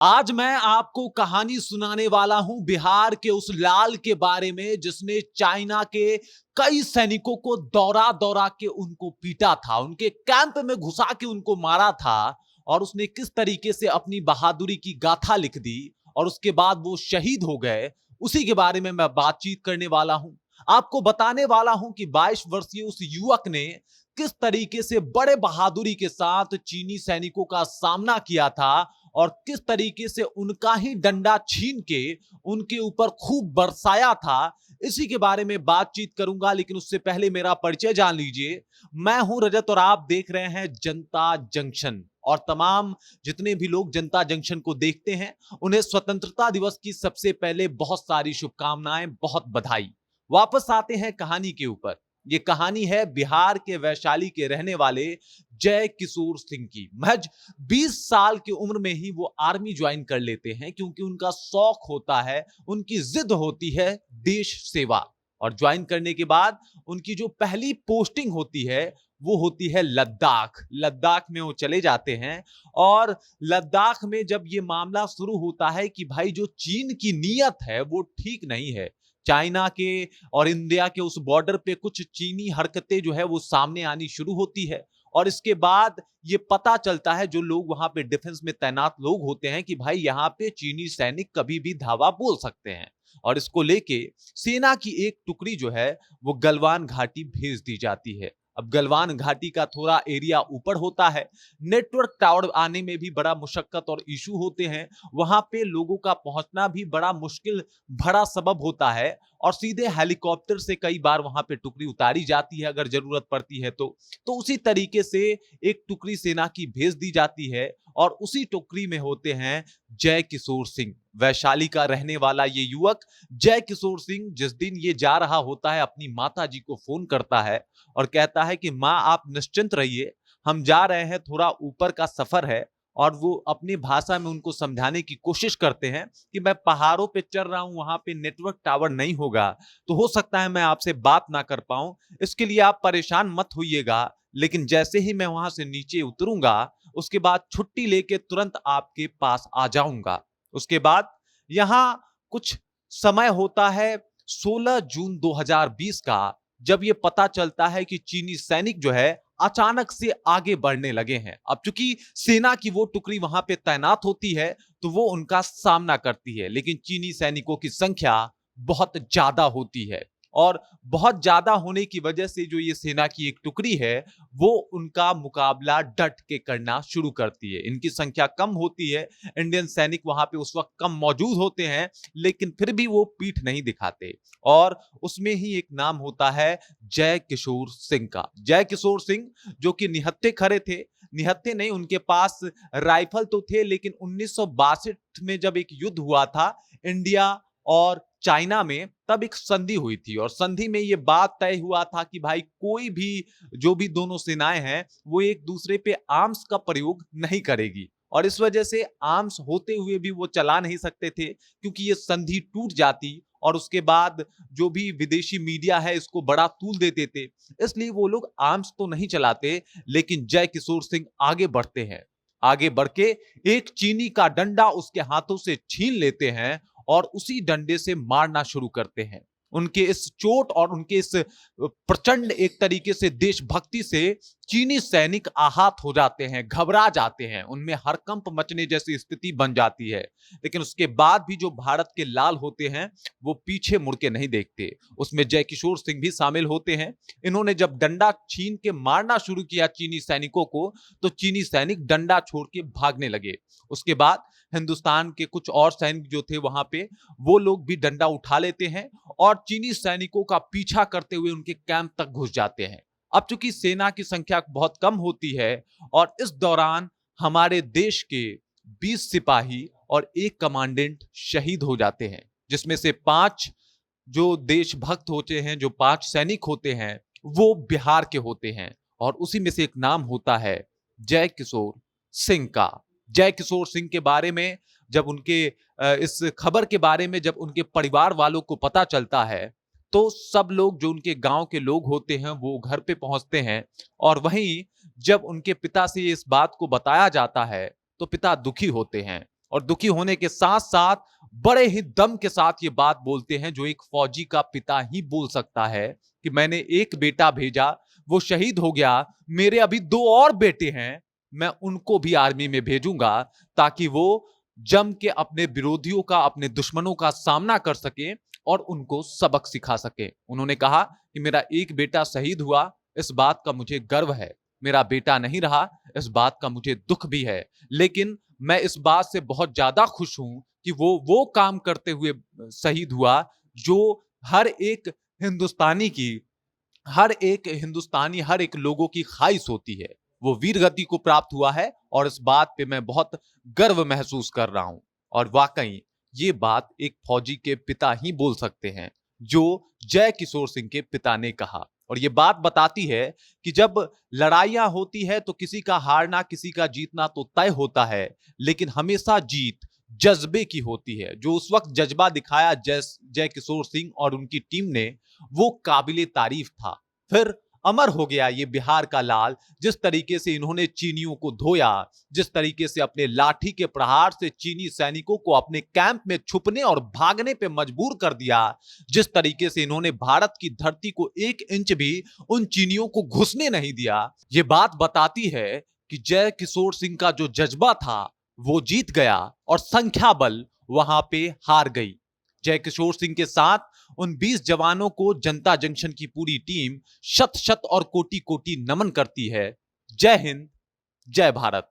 आज मैं आपको कहानी सुनाने वाला हूं बिहार के उस लाल के बारे में जिसने चाइना के कई सैनिकों को दौरा दौरा के उनको पीटा था, उनके कैंप में घुसा के उनको मारा था और उसने किस तरीके से अपनी बहादुरी की गाथा लिख दी और उसके बाद वो शहीद हो गए। उसी के बारे में मैं बातचीत करने वाला हूं। आपको बताने वाला हूं कि 22 वर्षीय उस युवक ने किस तरीके से बड़े बहादुरी के साथ चीनी सैनिकों का सामना किया था और किस तरीके से उनका ही डंडा छीन के उनके ऊपर खूब बरसाया था। इसी के बारे में बातचीत करूंगा, लेकिन उससे पहले मेरा परिचय जान लीजिए। मैं हूं रजत और आप देख रहे हैं जनता जंक्शन। और तमाम जितने भी लोग जनता जंक्शन को देखते हैं उन्हें स्वतंत्रता दिवस की सबसे पहले बहुत सारी शुभकामनाएं, बहुत बधाई। वापस आते हैं कहानी के ऊपर। ये कहानी है बिहार के वैशाली के रहने वाले जय किशोर सिंह की। महज 20 साल की उम्र में ही वो आर्मी ज्वाइन कर लेते हैं क्योंकि उनका शौक होता है, उनकी जिद होती है देश सेवा। और ज्वाइन करने के बाद उनकी जो पहली पोस्टिंग होती है वो होती है लद्दाख। लद्दाख में वो चले जाते हैं और लद्दाख में जब ये मामला शुरू होता है कि भाई जो चीन की नीयत है वो ठीक नहीं है, चाइना के और इंडिया के उस बॉर्डर पे कुछ चीनी हरकतें जो है वो सामने आनी शुरू होती है। और इसके बाद ये पता चलता है जो लोग वहां पे डिफेंस में तैनात लोग होते हैं कि भाई यहाँ पे चीनी सैनिक कभी भी धावा बोल सकते हैं। और इसको लेके सेना की एक टुकड़ी जो है वो गलवान घाटी भेज दी जाती है। अब गलवान घाटी का थोड़ा एरिया ऊपर होता है, नेटवर्क टावर आने में भी बड़ा मुशक्कत और इशू होते हैं, वहां पे लोगों का पहुंचना भी बड़ा मुश्किल भरा सबब होता है। और सीधे हेलीकॉप्टर से कई बार वहां पे टुकड़ी उतारी जाती है अगर जरूरत पड़ती है तो उसी तरीके से एक टुकड़ी सेना की भेज दी जाती है। और उसी टुकड़ी में होते हैं जय किशोर सिंह। वैशाली का रहने वाला ये युवक जय किशोर सिंह जिस दिन ये जा रहा होता है अपनी माता जी को फोन करता है और कहता है कि माँ आप निश्चिंत रहिए, हम जा रहे हैं, थोड़ा ऊपर का सफर है। और वो अपनी भाषा में उनको समझाने की कोशिश करते हैं कि मैं पहाड़ों पे चढ़ रहा हूं, वहां पे नेटवर्क टावर नहीं होगा, तो हो सकता है मैं आपसे बात ना कर पाऊं, इसके लिए आप परेशान मत होइएगा। लेकिन जैसे ही मैं वहां से नीचे उतरूंगा उसके बाद छुट्टी लेके तुरंत आपके पास आ जाऊंगा। उसके बाद यहां कुछ समय होता है 16 जून 2020 का, जब ये पता चलता है कि चीनी सैनिक जो है अचानक से आगे बढ़ने लगे हैं। अब चूंकि सेना की वो टुकड़ी वहां पे तैनात होती है तो वो उनका सामना करती है, लेकिन चीनी सैनिकों की संख्या बहुत ज्यादा होती है। और बहुत ज्यादा होने की वजह से जो ये सेना की एक टुकड़ी है वो उनका मुकाबला डट के करना शुरू करती है। इनकी संख्या कम होती है, इंडियन सैनिक वहां पे उस वक्त कम मौजूद होते हैं, लेकिन फिर भी वो पीठ नहीं दिखाते। और उसमें ही एक नाम होता है जय किशोर सिंह का। जय किशोर सिंह जो कि निहत्थे खड़े थे, निहत्थे नहीं, उनके पास राइफल तो थे, लेकिन 1962 में जब एक युद्ध हुआ था इंडिया और चाइना में, तब एक संधि हुई थी और संधि में यह बात तय हुआ था कि भाई कोई भी जो भी दोनों सेनाएं हैं वो एक दूसरे पे आर्म्स का प्रयोग नहीं करेगी। और इस वजह से आर्म्स होते हुए भी वो चला नहीं सकते थे क्योंकि ये संधि टूट जाती और उसके बाद जो भी विदेशी मीडिया है इसको बड़ा तूल देते थे, इसलिए वो लोग आर्म्स तो नहीं चलाते। लेकिन जय किशोर सिंह आगे बढ़ते हैं, आगे बढ़ के एक चीनी का डंडा उसके हाथों से छीन लेते हैं और उसी डंडे से मारना शुरू करते हैं। उनके इस चोट और उनके इस प्रचंड एक तरीके से देशभक्ति से चीनी सैनिक आहत हो जाते हैं, घबरा जाते हैं, उनमें हड़कंप मचने जैसी स्थिति बन जाती है। लेकिन उसके बाद भी जो भारत के लाल होते हैं वो पीछे मुड़ के नहीं देखते, उसमें जय किशोर सिंह भी शामिल होते हैं। इन्होंने जब डंडा छीन के मारना शुरू किया चीनी सैनिकों को तो चीनी सैनिक डंडा छोड़ के भागने लगे। उसके बाद हिंदुस्तान के कुछ और सैनिक जो थे वहां पे वो लोग भी डंडा उठा लेते हैं और चीनी सैनिकों का पीछा करते हुए उनके कैंप तक घुस जाते हैं। अब चूंकि सेना की संख्या बहुत कम होती है और इस दौरान हमारे देश के 20 सिपाही और एक कमांडेंट शहीद हो जाते हैं, जिसमें से 5 जो देशभक्त होते हैं, जो 5 सैनिक होते हैं वो बिहार के होते हैं। और उसी में से एक नाम होता है जय किशोर सिंह का। जय किशोर सिंह के बारे में जब उनके इस खबर के बारे में जब उनके परिवार वालों को पता चलता है तो सब लोग जो उनके गांव के लोग होते हैं वो घर पे पहुंचते हैं। और वहीं जब उनके पिता से इस बात को बताया जाता है तो पिता दुखी होते हैं और दुखी होने के साथ साथ बड़े ही दम के साथ ये बात बोलते हैं जो एक फौजी का पिता ही बोल सकता है कि मैंने एक बेटा भेजा, वो शहीद हो गया, मेरे अभी 2 और बेटे हैं, मैं उनको भी आर्मी में भेजूंगा ताकि वो जम के अपने विरोधियों का, अपने दुश्मनों का सामना कर सके और उनको सबक सिखा सके। उन्होंने कहा कि मेरा एक बेटा शहीद हुआ, इस बात का मुझे गर्व है, मेरा बेटा नहीं रहा, इस बात का मुझे दुख भी है, लेकिन मैं इस बात से बहुत ज्यादा खुश हूं कि वो काम करते हुए शहीद हुआ जो हर एक हिंदुस्तानी की, हर एक लोगों की ख्वाहिश होती है। वो वीर गति को प्राप्त हुआ है और इस बात पे मैं बहुत गर्व महसूस कर रहा हूं। और वाकई ये बात एक फौजी के पिता ही बोल सकते हैं, जो जय किशोर सिंह के पिता ने कहा। और ये बात बताती है कि जब लड़ाइयां होती है तो किसी का हारना, किसी का जीतना तो तय होता है, लेकिन हमेशा जीत जज्बे की होती है। जो उस वक्त जज्बा दिखाया जय किशोर सिंह और उनकी टीम ने, वो काबिले तारीफ था। फिर अमर हो गया ये बिहार का लाल, जिस तरीके से इन्होंने चीनियों को धोया, जिस तरीके से अपने लाठी के प्रहार से चीनी सैनिकों को अपने कैंप में छुपने और भागने पे मजबूर कर दिया, जिस तरीके से इन्होंने भारत की धरती को 1 इंच भी उन चीनियों को घुसने नहीं दिया। ये बात बताती है कि जय किशोर सिंह का जो जज्बा था वो जीत गया और संख्या बल वहां पे हार गई। जय किशोर सिंह के साथ उन 20 जवानों को जनता जंक्शन की पूरी टीम शत शत और कोटि कोटि नमन करती है। जय हिंद, जय भारत।